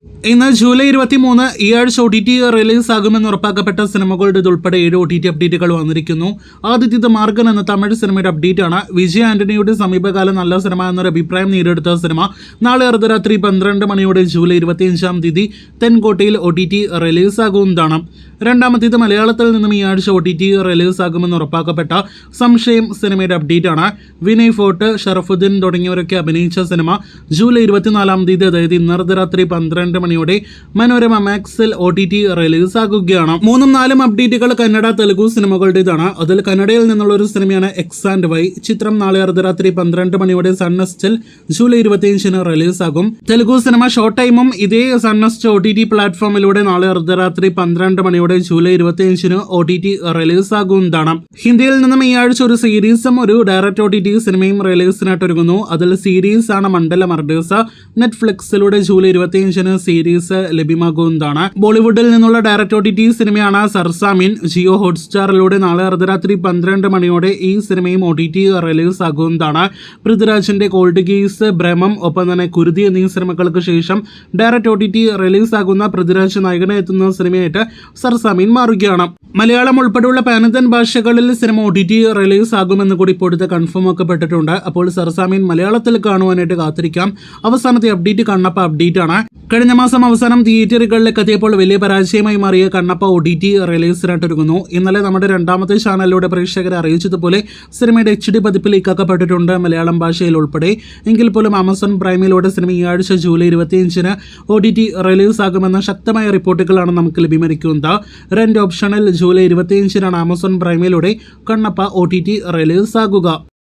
ഇന്ന് ജൂലൈ 23 ഈ ആഴ്ച OTT റിലീസ് ആകുമെന്ന് ഉറപ്പാക്കപ്പെട്ട സിനിമകളുടെ ഉൾപ്പെടെ 7 OTT അപ്ഡേറ്റുകൾ വന്നിരിക്കുന്നു. ആദ്യത്തേത് മാർഗൻ എന്ന തമിഴ് സിനിമയുടെ അപ്ഡേറ്റ് ആണ്. വിജയ് ആന്റണിയുടെ സമീപകാല നല്ല സിനിമ എന്നൊരു അഭിപ്രായം നേടിയെടുത്ത സിനിമ നാളെ അർദ്ധരാത്രി 12 മണിയോടെ ജൂലൈ 25-ാം തീയതി തെൻകോട്ടയിൽ OTT റിലീസ് ആകുന്നതാണ്. രണ്ടാമത്തേത് മലയാളത്തിൽ നിന്നും ഈ ആഴ്ച OTT റിലീസ് ആകുമെന്ന് ഉറപ്പാക്കപ്പെട്ട സംശയം സിനിമയുടെ അപ്ഡേറ്റ് ആണ്. വിനയ് ഫോർട്ട്, ഷറഫുദ്ദീൻ തുടങ്ങിയവരൊക്കെ അഭിനയിച്ച സിനിമ ജൂലൈ 24-ാം തീയതി, അതായത് ഇന്ന് അർദ്ധരാത്രി 12 മണിയോടെ മനോരമ മാക്സിൽ OTT റിലീസ് ആകുകയാണ്. 3ഉം 4ഉം അപ്ഡേറ്റുകൾ കന്നഡ, തെലുഗു സിനിമകളുടേതാണ്. അതിൽ കന്നഡയിൽ നിന്നുള്ള ഒരു സിനിമയാണ് X and Y. ചിത്രം നാളെ അർദ്ധരാത്രി 12 മണിയോടെ സൺനെസ്റ്റിൽ ജൂലൈ 25-ന് റിലീസ് ആകും. തെലുഗു സിനിമ ഷോർട്ട് ടൈമും ഇതേ സൺനെസ്റ്റ് OTT പ്ലാറ്റ്ഫോമിലൂടെ നാളെ അർദ്ധരാത്രി 12 മണിയോടെ ജൂലൈ 25-ന് OTT റിലീസ് ആകുന്നതാണ്. ഹിന്ദിയിൽ നിന്നും ഈ ആഴ്ച ഒരു സീരീസും ഒരു ഡയറക്റ്റ് OTT സിനിമയും റിലീസിനായിട്ട് ഒരുങ്ങുന്നു. അതിൽ സീരീസ് ആണ് മണ്ഡല മർഡേഴ്സ്. നെറ്റ്ഫ്ലിക്സിലൂടെ ജൂലൈ 25-ന് സീരീസ് ലഭ്യമാകുന്നതാണ്. ബോളിവുഡിൽ നിന്നുള്ള ഡയറക്റ്റ് OTT സിനിമയാണ് സർസാമീൻ. ജിയോ ഹോട്ട്സ്റ്റാറിലൂടെ നാളെ അർദ്ധരാത്രി 12 മണിയോടെ ഈ സിനിമയും OTT റിലീസ് ആകുന്നതാണ്. പൃഥ്വിരാജിന്റെ കോൾഡ് കേസ്, ഭ്രമം, ഒപ്പം തന്നെ കുരുതി എന്നീ സിനിമകൾക്ക് ശേഷം ഡയറക്റ്റ് OTT റിലീസ് ആകുന്ന പൃഥ്വിരാജ് നായകനെ എത്തുന്ന സിനിമയായിട്ട് സർസാമീൻ മാറുകയാണ്. മലയാളം ഉൾപ്പെടെയുള്ള പാനത്തൻ ഭാഷകളിൽ സിനിമ OTT റിലീസ് ആകുമെന്ന് കൂടി ഇപ്പോഴത്തെ കൺഫേം ആക്കപ്പെട്ടിട്ടുണ്ട്. അപ്പോൾ സർസാമീൻ മലയാളത്തിൽ കാണുവാനായിട്ട് കാത്തിരിക്കാം. അവസാനത്തെ അപ്ഡേറ്റ് കണ്ണപ്പ അപ്ഡേറ്റ് ആണ്. കഴിഞ്ഞ മാസം അവസാനം തിയേറ്ററുകളിലേക്ക് എത്തിയപ്പോൾ വലിയ പരാജയമായി മാറിയ കണ്ണപ്പ OTT റിലീസിനായിട്ട് ഒരുങ്ങുന്നു. ഇന്നലെ നമ്മുടെ രണ്ടാമത്തെ ചാനലിലൂടെ പ്രേക്ഷകരെ അറിയിച്ചതുപോലെ സിനിമയുടെ HD പതിപ്പ് ലീക്കാക്കപ്പെട്ടിട്ടുണ്ട്, മലയാളം ഭാഷയിൽ ഉൾപ്പെടെ. എങ്കിൽ പോലും ആമസോൺ പ്രൈമിലൂടെ സിനിമ ഈ ആഴ്ച ജൂലൈ 25-ന് OTT റിലീസ് ആകുമെന്ന ശക്തമായ റിപ്പോർട്ടുകളാണ് നമുക്ക് ലഭ്യമായിരിക്കുന്നത്. റെന്റ് ഓപ്ഷനിൽ July 25-നാണ് Amazon പ്രൈമിലൂടെ Kannappa OTT release ആകുക.